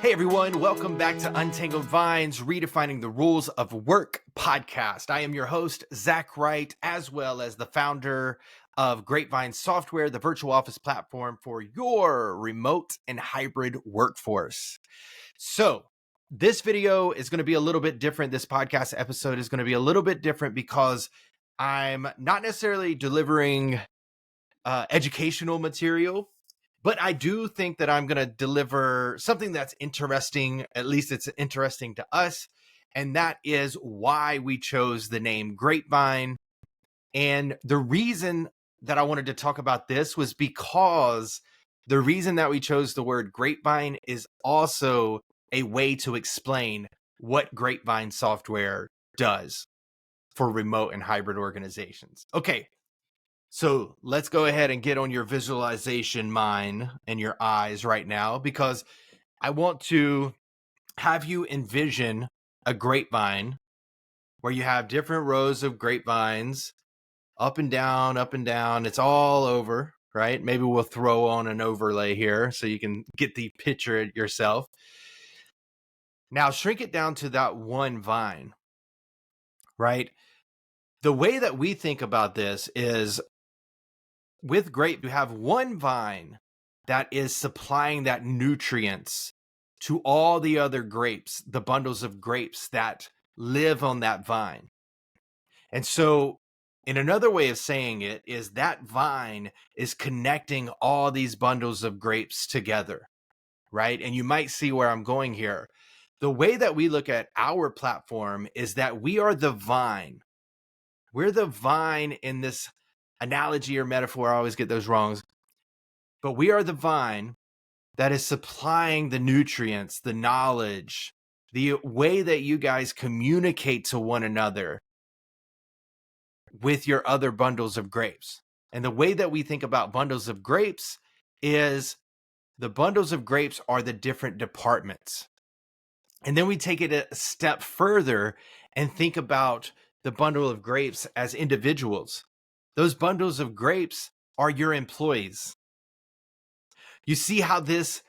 Hey everyone, welcome back to Untangled Vines, Redefining the Rules of Work podcast. I am your host, Zach Wright, as well as the founder of Grapevine Software, the virtual office platform for your remote and hybrid workforce. So, this video is going to be a little bit different. This podcast episode is going to be a little bit different because I'm not necessarily delivering educational material. But I do think that I'm going to deliver something that's interesting. At least it's interesting to us. And that is why we chose the name Grapevine. And the reason that I wanted to talk about this was because the reason that we chose the word grapevine is also a way to explain what Grapevine software does for remote and hybrid organizations. Okay. So let's go ahead and get on your visualization mind and your eyes right now, because I want to have you envision a grapevine where you have different rows of grapevines up and down, up and down. It's all over, right? Maybe we'll throw on an overlay here so you can get the picture yourself. Now shrink it down to that one vine, right? The way that we think about this is with grape, you have one vine that is supplying that nutrients to all the other grapes, the bundles of grapes that live on that vine. And so, in another way of saying it, is that vine is connecting all these bundles of grapes together, right? And you might see where I'm going here. The way that we look at our platform is that we are the vine. We're the vine in this analogy or metaphor. I always get those wrong. But we are the vine that is supplying the nutrients, the knowledge, the way that you guys communicate to one another with your other bundles of grapes. And the way that we think about bundles of grapes is the bundles of grapes are the different departments. And then we take it a step further and think about the bundle of grapes as individuals. Those bundles of grapes are your employees. You see how this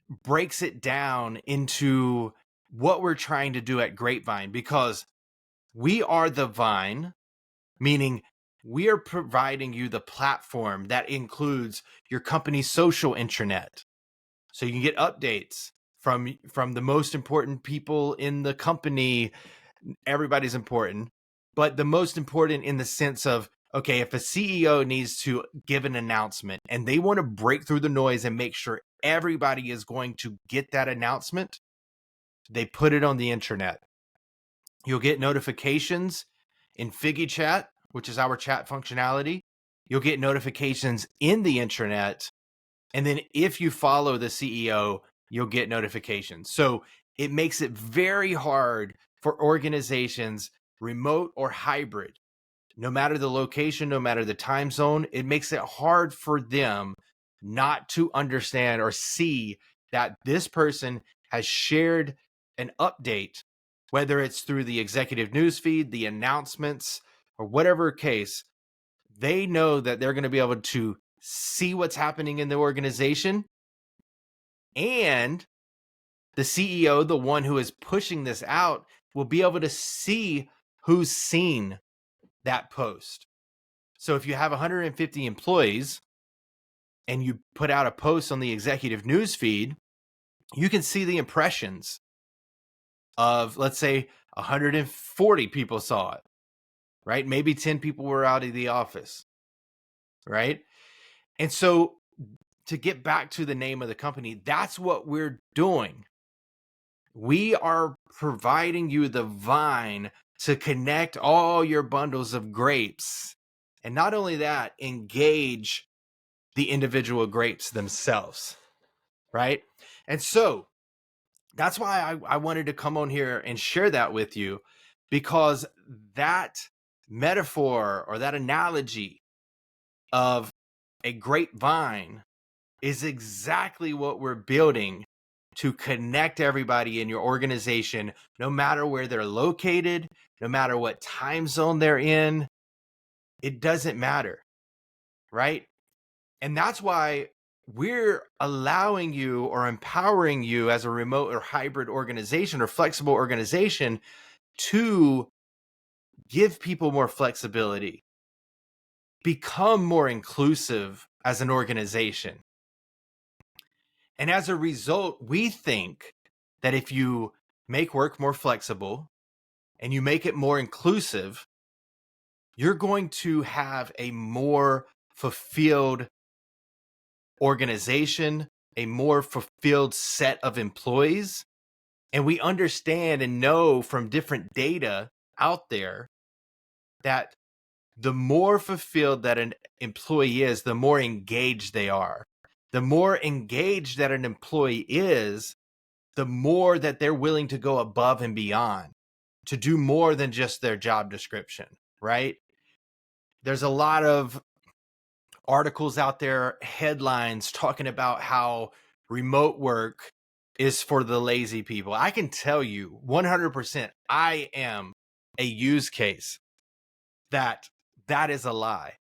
breaks it down into what we're trying to do at Grapevine, because we are the vine, meaning we are providing you the platform that includes your company's social intranet. So you can get updates from the most important people in the company. Everybody's important, but the most important in the sense of, okay, if a CEO needs to give an announcement and they want to break through the noise and make sure everybody is going to get that announcement, they put it on the intranet. You'll get notifications in Figgy Chat, which is our chat functionality. You'll get notifications in the intranet. And then if you follow the CEO, you'll get notifications. So it makes it very hard for organizations, remote or hybrid, no matter the location, no matter the time zone, it makes it hard for them not to understand or see that this person has shared an update, whether it's through the executive newsfeed, the announcements, or whatever case. They know that they're going to be able to see what's happening in the organization, and the CEO, the one who is pushing this out, will be able to see who's seen that post. So if you have 150 employees and you put out a post on the executive news feed, you can see the impressions of, let's say, 140 people saw it, right? Maybe 10 people were out of the office, right? And so to get back to the name of the company, that's what we're doing. We are providing you the vine to connect all your bundles of grapes. And not only that, engage the individual grapes themselves, right? And so that's why I wanted to come on here and share that with you, because that metaphor or that analogy of a grapevine is exactly what we're building to connect everybody in your organization, no matter where they're located, no matter what time zone they're in. It doesn't matter, right? And that's why we're allowing you or empowering you as a remote or hybrid organization or flexible organization to give people more flexibility, become more inclusive as an organization. And as a result, we think that if you make work more flexible and you make it more inclusive, you're going to have a more fulfilled organization, a more fulfilled set of employees. And we understand and know from different data out there that the more fulfilled that an employee is, the more engaged they are. The more engaged that an employee is, the more that they're willing to go above and beyond to do more than just their job description, right? There's a lot of articles out there, headlines talking about how remote work is for the lazy people. I can tell you 100%, I am a use case that that is a lie,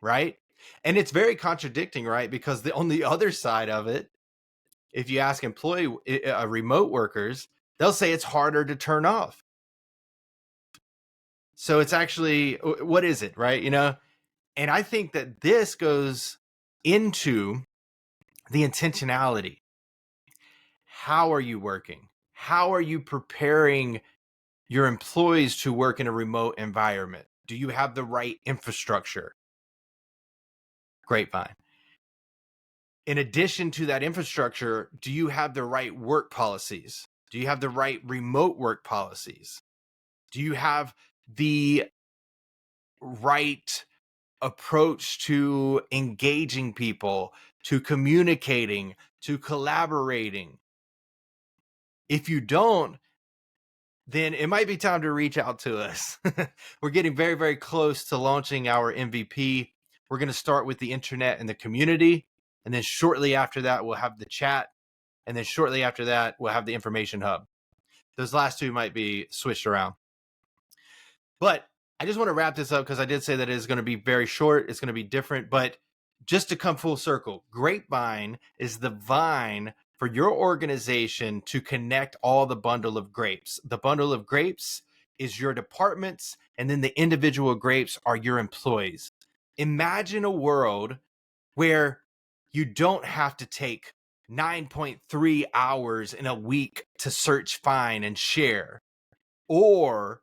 right? And it's very contradicting, right? Because on the other side of it, if you ask remote workers, they'll say it's harder to turn off. So it's actually, what is it, right? And I think that this goes into the intentionality. How are you working? How are you preparing your employees to work in a remote environment? Do you have the right infrastructure? Grapevine. In addition to that infrastructure, do you have the right work policies? Do you have the right remote work policies? Do you have the right approach to engaging people, to communicating, to collaborating? If you don't, then it might be time to reach out to us. We're getting very, very close to launching our MVP. We're going to start with the internet and the community. And then shortly after that, we'll have the chat. And then shortly after that, we'll have the information hub. Those last two might be switched around. But I just want to wrap this up because I did say that it is going to be very short. It's going to be different. But just to come full circle, Grapevine is the vine for your organization to connect all the bundle of grapes. The bundle of grapes is your departments, and then the individual grapes are your employees. Imagine a world where you don't have to take 9.3 hours in a week to search, find, and share. Or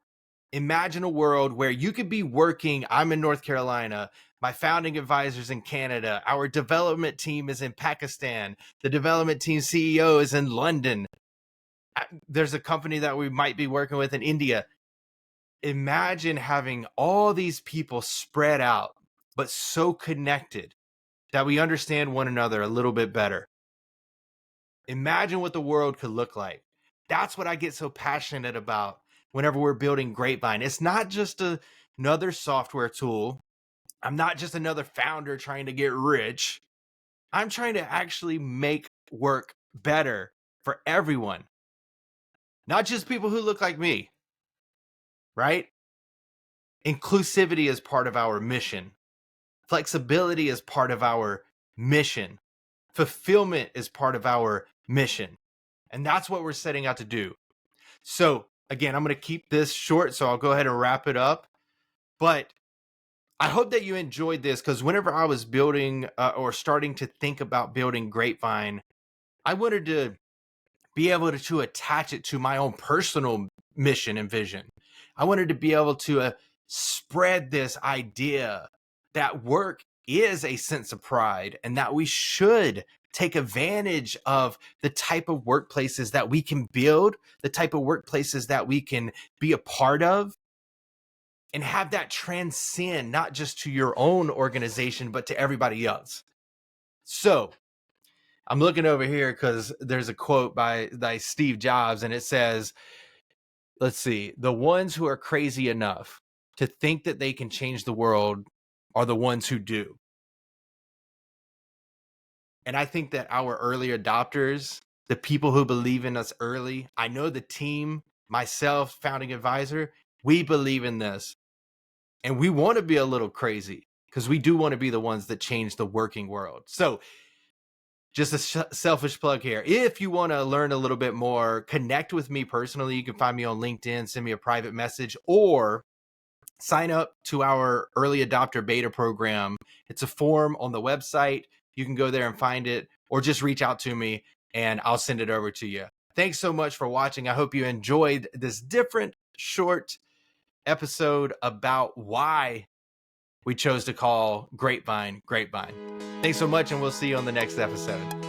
imagine a world where you could be working. I'm in North Carolina. My founding advisors in Canada. Our development team is in Pakistan. The development team CEO is in London. There's a company that we might be working with in India. Imagine having all these people spread out, but so connected that we understand one another a little bit better. Imagine what the world could look like. That's what I get so passionate about whenever we're building Grapevine. It's not just another software tool. I'm not just another founder trying to get rich. I'm trying to actually make work better for everyone, not just people who look like me, right? Inclusivity is part of our mission. Flexibility is part of our mission. Fulfillment is part of our mission. And that's what we're setting out to do. So again, I'm going to keep this short, so I'll go ahead and wrap it up. But I hope that you enjoyed this, because whenever I was building or starting to think about building Grapevine, I wanted to be able to attach it to my own personal mission and vision. I wanted to be able to spread this idea that work is a sense of pride and that we should take advantage of the type of workplaces that we can build, the type of workplaces that we can be a part of, and have that transcend not just to your own organization, but to everybody else. So I'm looking over here because there's a quote by Steve Jobs, and it says, let's see, the ones who are crazy enough to think that they can change the world are the ones who do. And I think that our early adopters, the people who believe in us early, I know the team, myself, founding advisor, we believe in this. And we want to be a little crazy because we do want to be the ones that change the working world. So just a selfish plug here. If you want to learn a little bit more, connect with me personally. You can find me on LinkedIn, send me a private message, or sign up to our early adopter beta program. It's a form on the website. You can go there and find it, or just reach out to me and I'll send it over to you. Thanks so much for watching. I hope you enjoyed this different short episode about why we chose to call Grapevine Grapevine. Thanks so much, and we'll see you on the next episode.